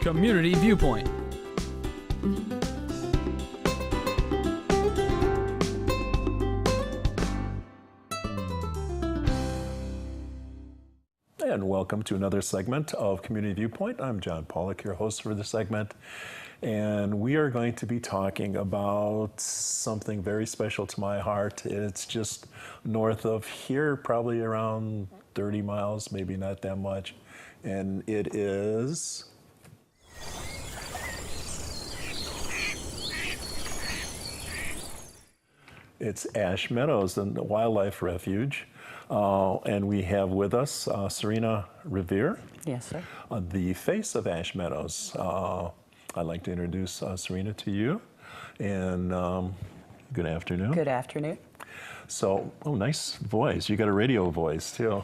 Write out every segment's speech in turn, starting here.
Community Viewpoint. And welcome to another segment of Community Viewpoint. I'm John Pawlak, your host for the segment. And we are going to be talking about something very special to my heart. It's just north of here, probably around 30 miles, maybe not that much. And it is Ash Meadows, the Wildlife Refuge. And we have with us Serena Revere. Yes, sir. The face of Ash Meadows. I'd like to introduce Serena to you. And good afternoon. Good afternoon. So, nice voice. You got a radio voice, too.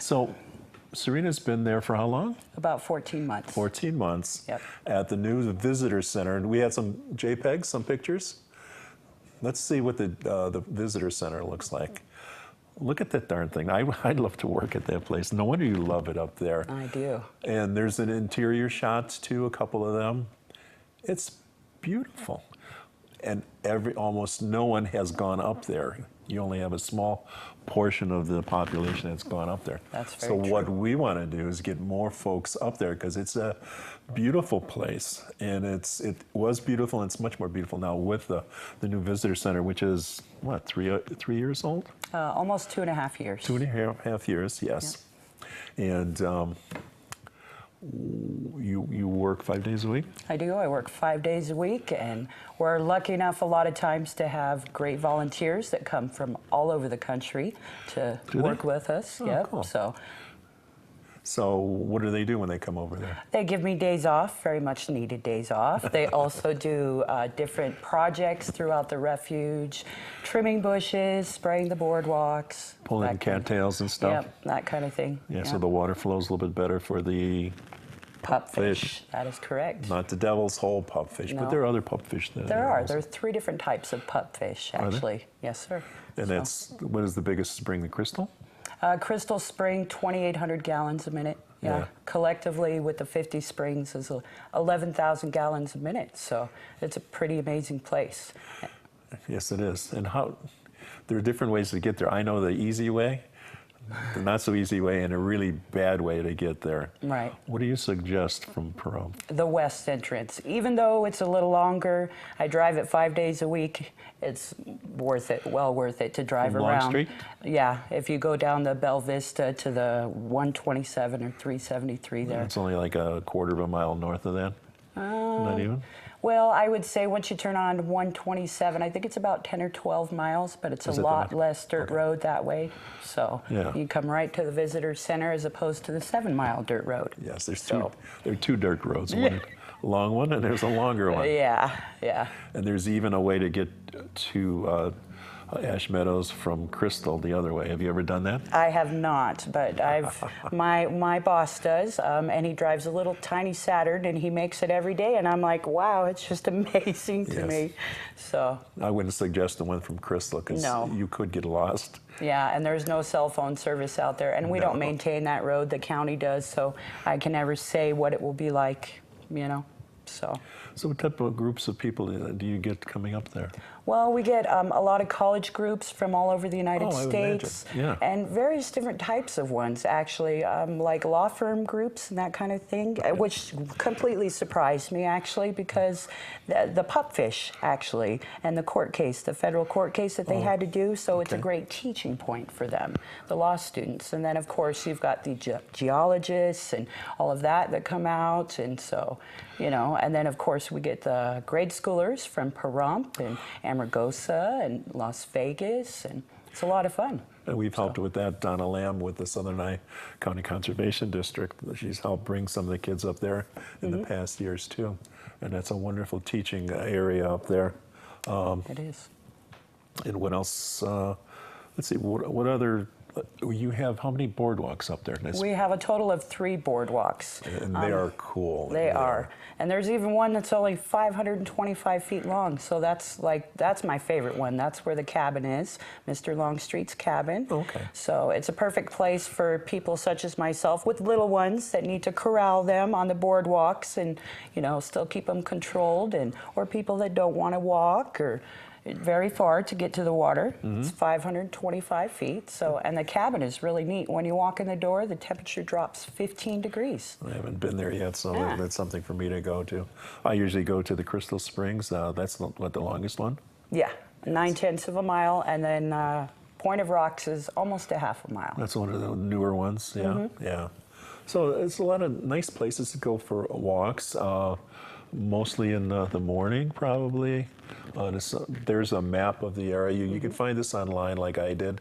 So, Serena's been there for how long? About 14 months. 14 months. Yep. At the new visitor center. And we had some JPEGs, some pictures. Let's see what the visitor center looks like. Look at that darn thing. I'd love to work at that place. No wonder you love it up there. I do. And there's an interior shots too, a couple of them. It's beautiful. And almost no one has gone up there. You only have a small portion of the population that's gone up there. That's very true. What we want to do is get more folks up there because it's a beautiful place. And it was beautiful, and it's much more beautiful now with the new visitor center, which is, what, three years old? Almost 2.5 years. 2.5 years, yes. Yeah. And you work 5 days a week? I do. I work 5 days a week, and we're lucky enough a lot of times to have great volunteers that come from all over the country to work with us. Oh, yep. Cool. So what do they do when they come over there? They give me days off, very much needed days off. They also do different projects throughout the refuge, trimming bushes, spraying the boardwalks. Pulling cattails and stuff? Yep, that kind of thing. Yeah, so the water flows a little bit better for the pupfish. That is correct. Not the devil's hole pupfish, No. but there are other pupfish there. There are. There are 3 different types of pupfish, actually. Yes, sir. And what is the biggest spring, the Crystal? Crystal Spring, 2,800 gallons a minute. Yeah. Collectively, with the 50 springs, is 11,000 gallons a minute. So it's a pretty amazing place. Yes, it is. And there are different ways to get there. I know the easy way, the not so easy way, and a really bad way to get there. Right. What do you suggest from Pahrump? The west entrance. Even though it's a little longer, I drive it 5 days a week. It's worth it, well worth it to drive from around. Long Street? Yeah, if you go down the Belle Vista to the 127 or 373 there. It's only like a quarter of a mile north of that? Not even? Well, I would say once you turn on 127, I think it's about 10 or 12 miles, but it's a lot less dirt road that way. So you come right to the visitor center as opposed to the 7-mile dirt road. Yes, there are 2 dirt roads, one long one and there's a longer one. Yeah. And there's even a way to get to Ash Meadows from Crystal the other way. Have you ever done that? I have not, but my boss does, and he drives a little tiny Saturn, and he makes it every day, and I'm like, wow, it's just amazing to me. So I wouldn't suggest the one from Crystal because you could get lost. Yeah, and there's no cell phone service out there, and we don't maintain that road. The county does, so I can never say what it will be like, So what type of groups of people do you get coming up there? Well, we get a lot of college groups from all over the United States, and various different types of ones, actually, like law firm groups and that kind of thing, which completely surprised me, actually, because the pupfish, actually, and the court case, the federal court case that they had to do, so it's a great teaching point for them, the law students. And then, of course, you've got the geologists and all of that come out, and so, and then, of course, we get the grade schoolers from Pahrump and Amargosa and Las Vegas, and it's a lot of fun. And we've helped with that. Donna Lamb with the Southern Eye County Conservation District. She's helped bring some of the kids up there in the past years too. And that's a wonderful teaching area up there. It is. And what else? Let's see, what other you have how many boardwalks up there? We have a total of 3 boardwalks. And they are cool. They are. And there's even one that's only 525 feet long. So that's my favorite one. That's where the cabin is, Mr. Longstreet's cabin. Okay. So it's a perfect place for people such as myself with little ones that need to corral them on the boardwalks and, you know, still keep them controlled, and or people that don't want to walk or very far to get to the water. It's 525 feet. So, and the cabin is really neat. When you walk in the door, the temperature drops 15 degrees. I haven't been there yet, so that's something for me to go to. I usually go to the Crystal Springs. That's the longest one? Yeah, 9/10 of a mile, and then Point of Rocks is almost a half a mile. That's one of the newer ones, yeah. Yeah. So it's a lot of nice places to go for walks. Mostly in the morning, probably. There's a map of the area. You can find this online like I did.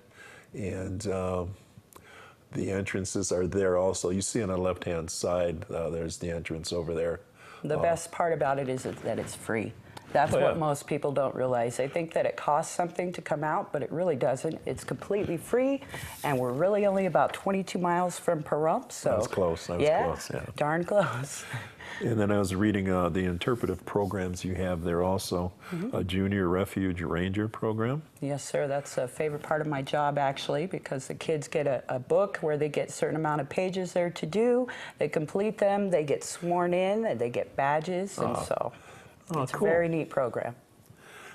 And the entrances are there also. You see on the left-hand side, there's the entrance over there. The best part about it is that it's free. That's what most people don't realize. They think that it costs something to come out, but it really doesn't. It's completely free, and we're really only about 22 miles from Pahrump. So that was close. That was close, yeah. Darn close. And then I was reading the interpretive programs you have there also, a Junior Refuge Ranger program. Yes, sir. That's a favorite part of my job, actually, because the kids get a book where they get a certain amount of pages there to do. They complete them, they get sworn in, and they get badges, and so it's cool. A very neat program.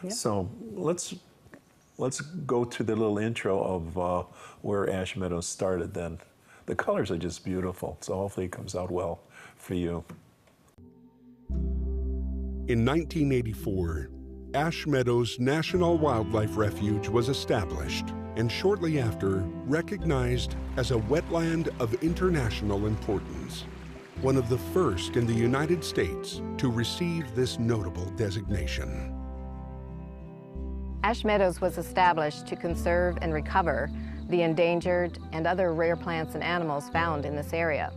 Yep. So let's go to the little intro of where Ash Meadows started then. The colors are just beautiful, so hopefully it comes out well for you. In 1984, Ash Meadows National Wildlife Refuge was established and shortly after recognized as a wetland of international importance, one of the first in the United States to receive this notable designation. Ash Meadows was established to conserve and recover the endangered and other rare plants and animals found in this area.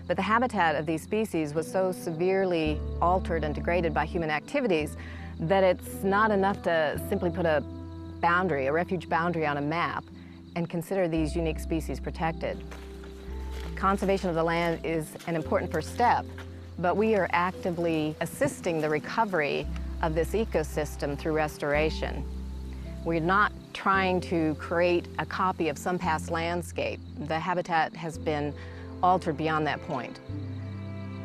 But the habitat of these species was so severely altered and degraded by human activities that it's not enough to simply put a boundary, a refuge boundary on a map and consider these unique species protected. Conservation of the land is an important first step, but we are actively assisting the recovery of this ecosystem through restoration. We're not trying to create a copy of some past landscape. The habitat has been altered beyond that point.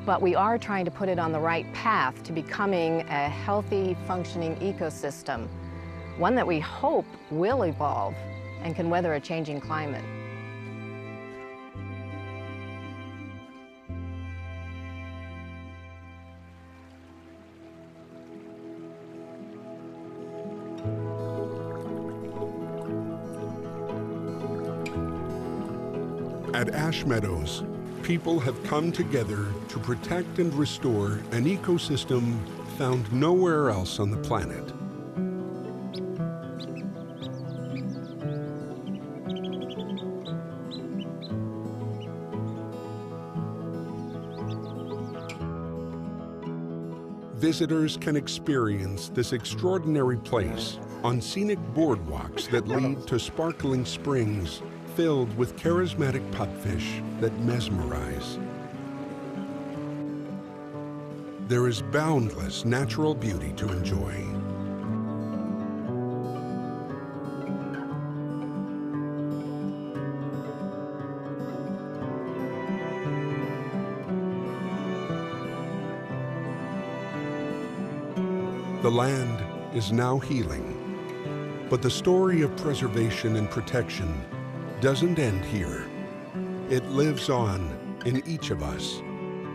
But we are trying to put it on the right path to becoming a healthy, functioning ecosystem, one that we hope will evolve and can weather a changing climate. At Ash Meadows, people have come together to protect and restore an ecosystem found nowhere else on the planet. Visitors can experience this extraordinary place on scenic boardwalks that lead to sparkling springs filled with charismatic pupfish that mesmerize. There is boundless natural beauty to enjoy. The land is now healing, but the story of preservation and protection doesn't end here. It lives on in each of us,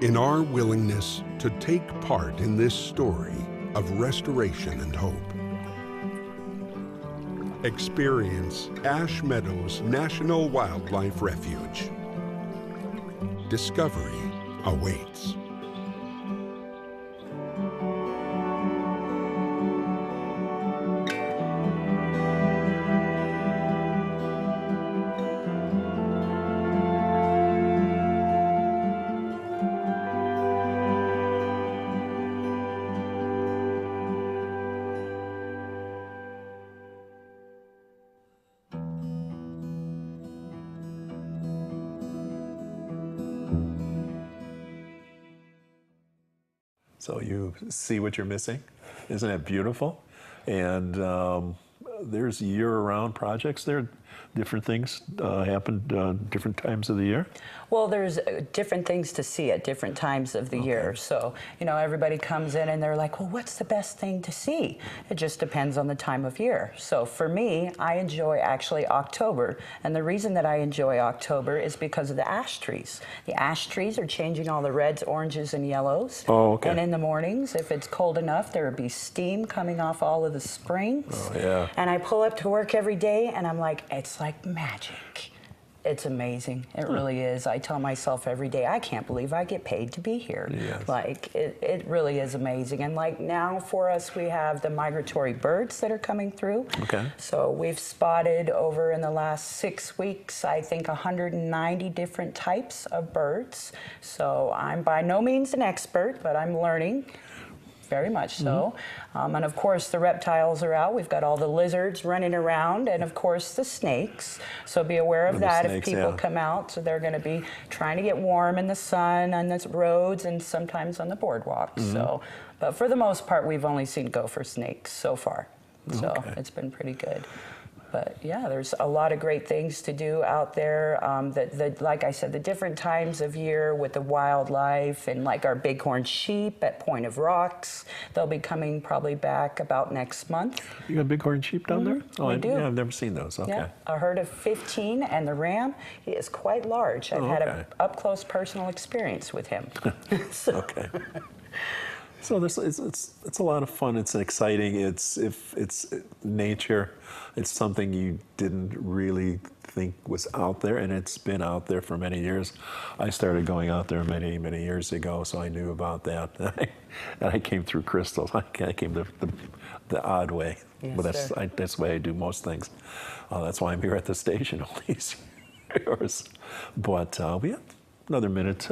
in our willingness to take part in this story of restoration and hope. Experience Ash Meadows National Wildlife Refuge. Discovery awaits. So you see what you're missing. Isn't it beautiful? And there's year-round projects there. Different things happen different times of the year? Well, there's different things to see at different times of the year. So, you know, everybody comes in and they're like, well, what's the best thing to see? It just depends on the time of year. So for me, I enjoy actually October. And the reason that I enjoy October is because of the ash trees. The ash trees are changing all the reds, oranges, and yellows. Oh, okay. And in the mornings, if it's cold enough, there would be steam coming off all of the springs. Oh, yeah. And I pull up to work every day and I'm like, it's like magic. It's amazing. It really is. I tell myself every day, I can't believe I get paid to be here. Yes. Like, it really is amazing. And like now for us, we have the migratory birds that are coming through. Okay. So we've spotted over in the last 6 weeks, I think 190 different types of birds. So I'm by no means an expert, but I'm learning. Very much so. And of course the reptiles are out. We've got all the lizards running around and of course the snakes. So be aware of that if people come out. So they're going to be trying to get warm in the sun on the roads and sometimes on the boardwalks. So, but for the most part we've only seen gopher snakes so far. So it's been pretty good. But yeah, there's a lot of great things to do out there. Like I said, the different times of year with the wildlife and like our bighorn sheep at Point of Rocks. They'll be coming probably back about next month. You got bighorn sheep down there? Oh, we do. Yeah, I've never seen those. Okay. Yeah, a herd of 15, and the ram, he is quite large. I've had an up-close personal experience with him. Okay. So it's a lot of fun. It's exciting. It's nature. It's something you didn't really think was out there, and it's been out there for many years. I started going out there many years ago, so I knew about that. And I came through crystals. I came the odd way, yes, but that's the way I do most things. That's why I'm here at the station all these years. But we have another minute.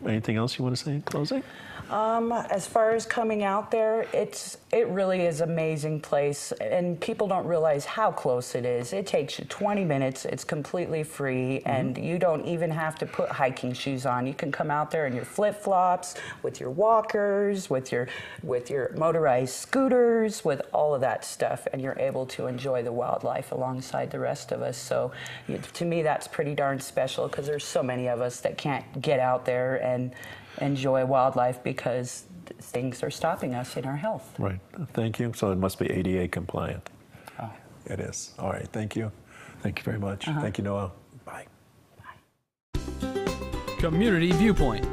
Anything else you want to say in closing? As far as coming out there, it really is an amazing place, and people don't realize how close it is. It takes you 20 minutes. It's completely free, and you don't even have to put hiking shoes on. You can come out there in your flip-flops, with your walkers, with your motorized scooters, with all of that stuff, and you're able to enjoy the wildlife alongside the rest of us. So to me, that's pretty darn special, because there's so many of us that can't get out there and enjoy wildlife because things are stopping us in our health. Right. Thank you. So it must be ADA compliant. Oh. It is. All right. Thank you. Thank you very much. Thank you, Noah. Bye. Community Viewpoint.